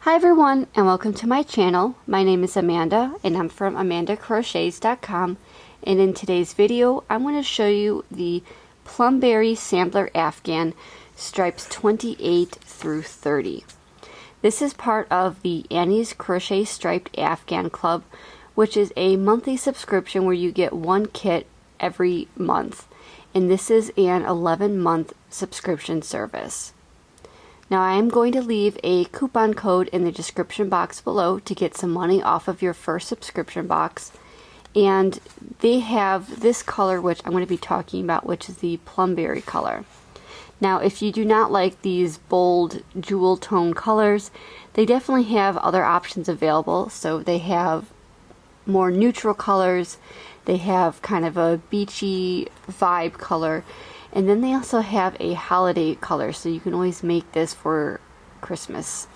Hi everyone, and welcome to my channel. My name is Amanda and I'm from amandacrochets.com, and in today's video I'm going to show you the Plumberry Sampler Afghan stripes 28 through 30. This is part of the Annie's Crochet Striped Afghan Club, which is a monthly subscription where you get one kit every month, and this is an 11-month subscription service. Now I am going to leave a coupon code in the description box below to get some money off of your first subscription box. And they have this color, which I'm going to be talking about, which is the Plumberry color. Now if you do not like these bold jewel tone colors, they definitely have other options available. So they have more neutral colors, they have kind of a beachy vibe color, and then they also have a holiday color, so you can always make this for Christmas.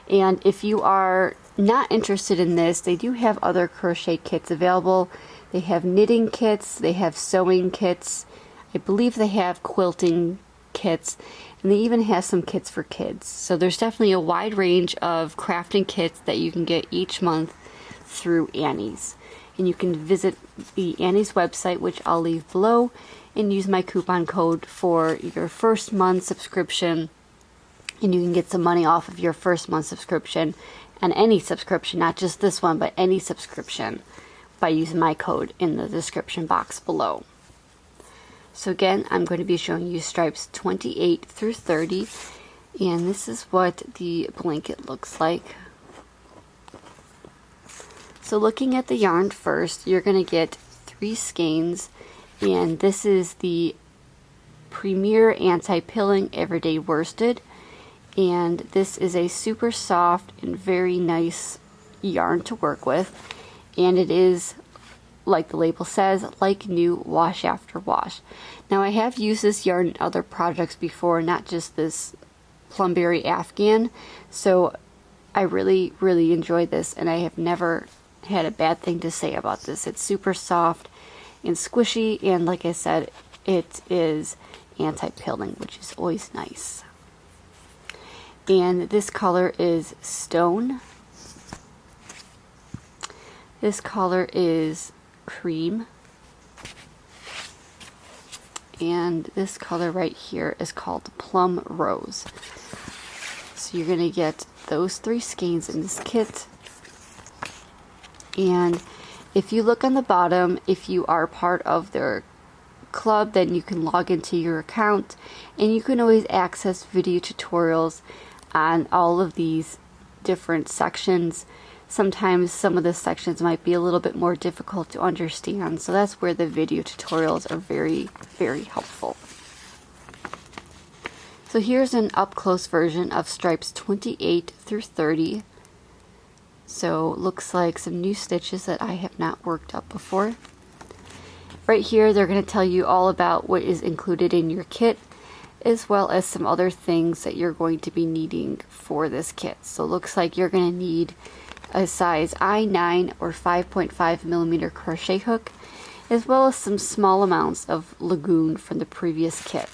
And if you are not interested in this, they do have other crochet kits available. They have knitting kits, they have sewing kits, I believe they have quilting kits, and they even have some kits for kids. So there's definitely a wide range of crafting kits that you can get each month through Annie's. And you can visit the Annie's website, which I'll leave below, and use my coupon code for your first month subscription, and you can get some money off of your first month subscription, and any subscription, not just this one, but any subscription, by using my code in the description box below. So again, I'm going to be showing you stripes 28 through 30, and this is what the blanket looks like. So looking at the yarn first, you're going to get 3 skeins, and this is the Premier Anti-Pilling Everyday Worsted, and this is a super soft and very nice yarn to work with, and it is, like the label says, like new, wash after wash. Now I have used this yarn in other projects before, not just this Plumberry Afghan, so I really enjoy this, and I have never had a bad thing to say about this. It's super soft and squishy, and like I said, it is anti-pilling, which is always nice. And this color is Stone. This color is Cream. And this color right here is called Plum Rose. So you're going to get those 3 skeins in this kit. And if you look on the bottom, if you are part of their club, then you can log into your account, and you can always access video tutorials on all of these different sections. Sometimes some of the sections might be a little bit more difficult to understand, so that's where the video tutorials are very helpful. So here's an up-close version of stripes 28 through 30. So looks like some new stitches that I have not worked up before. Right here they're going to tell you all about what is included in your kit, as well as some other things that you're going to be needing for this kit. So it looks like you're going to need a size I9 or 5.5mm crochet hook, as well as some small amounts of Lagoon from the previous kit,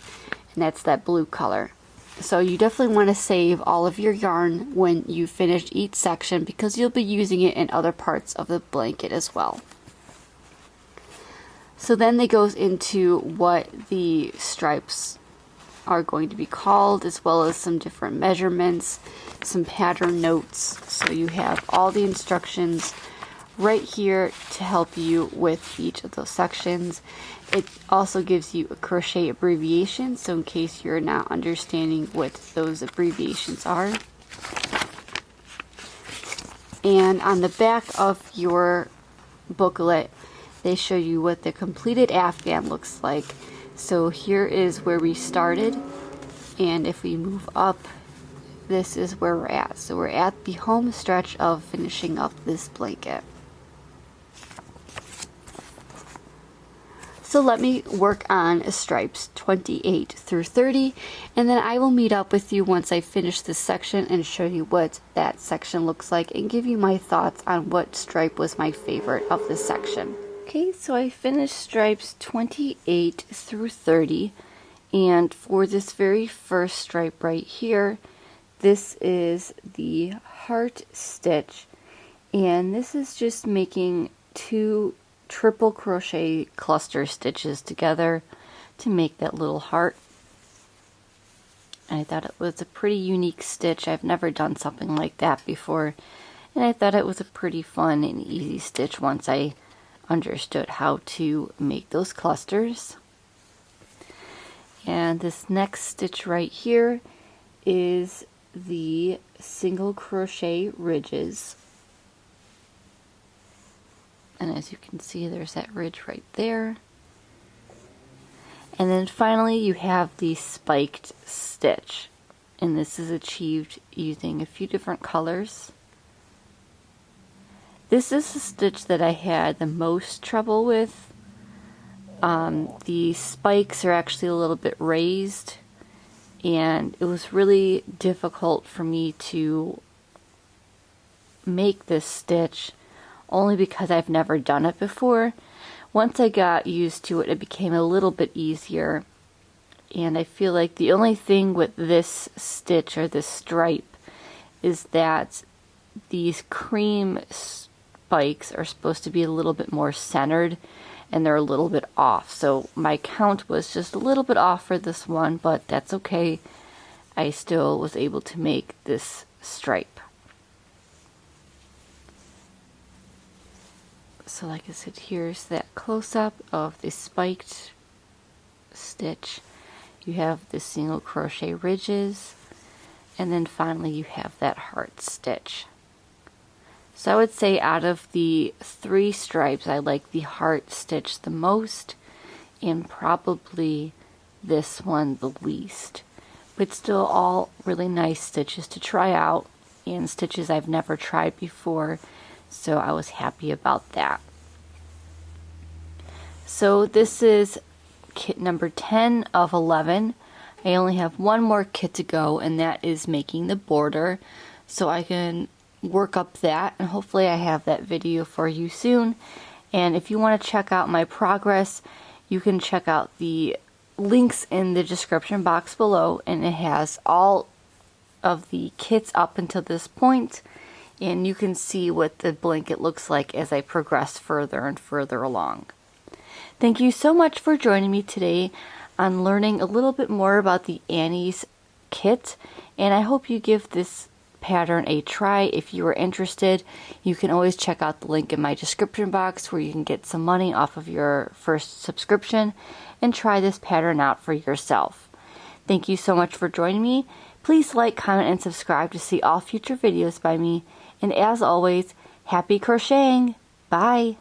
and that's that blue color. So you definitely want to save all of your yarn when you finish each section, because you'll be using it in other parts of the blanket as well. So then it goes into what the stripes are going to be called, as well as some different measurements, some pattern notes. So you have all the instructions right here to help you with each of those sections. It also gives you a crochet abbreviation, so in case you're not understanding what those abbreviations are. And on the back of your booklet, they show you what the completed Afghan looks like. So here is where we started, and if we move up, this is where we're at. So we're at the home stretch of finishing up this blanket. So let me work on stripes 28 through 30, and then I will meet up with you once I finish this section and show you what that section looks like, and give you my thoughts on what stripe was my favorite of this section. Okay, so I finished stripes 28 through 30, and for this very first stripe right here, this is the heart stitch, and this is just making 2 triple crochet cluster stitches together to make that little heart. And I thought it was a pretty unique stitch. I've never done something like that before, and I thought it was a pretty fun and easy stitch once I understood how to make those clusters. And this next stitch right here is the single crochet ridges, and as you can see, there's that ridge right there. And then finally you have the spiked stitch, and this is achieved using a few different colors. This is the stitch that I had the most trouble with. The spikes are actually a little bit raised, and it was really difficult for me to make this stitch only because I've never done it before. Once I got used to it, it became a little bit easier, and I feel like the only thing with this stitch or this stripe is that these cream spikes are supposed to be a little bit more centered, and they're a little bit off. So my count was just a little bit off for this one, but that's okay. I still was able to make this stripe. So like I said, here's that close-up of the spiked stitch. You have the single crochet ridges, and then finally you have that heart stitch. So I would say out of the 3 stripes, I like the heart stitch the most, and probably this one the least. But still all really nice stitches to try out, and stitches I've never tried before, so I was happy about that. So this is kit number 10 of 11. I only have one more kit to go, and that is making the border, so I can work up that, and hopefully I have that video for you soon. And if you want to check out my progress, you can check out the links in the description box below, and it has all of the kits up until this point, and you can see what the blanket looks like as I progress further and further along. Thank you so much for joining me today on learning a little bit more about the Annie's kit, and I hope you give this pattern a try. If you are interested, you can always check out the link in my description box where you can get some money off of your first subscription and try this pattern out for yourself. Thank you so much for joining me. Please like, comment, and subscribe to see all future videos by me. And as always, happy crocheting! Bye!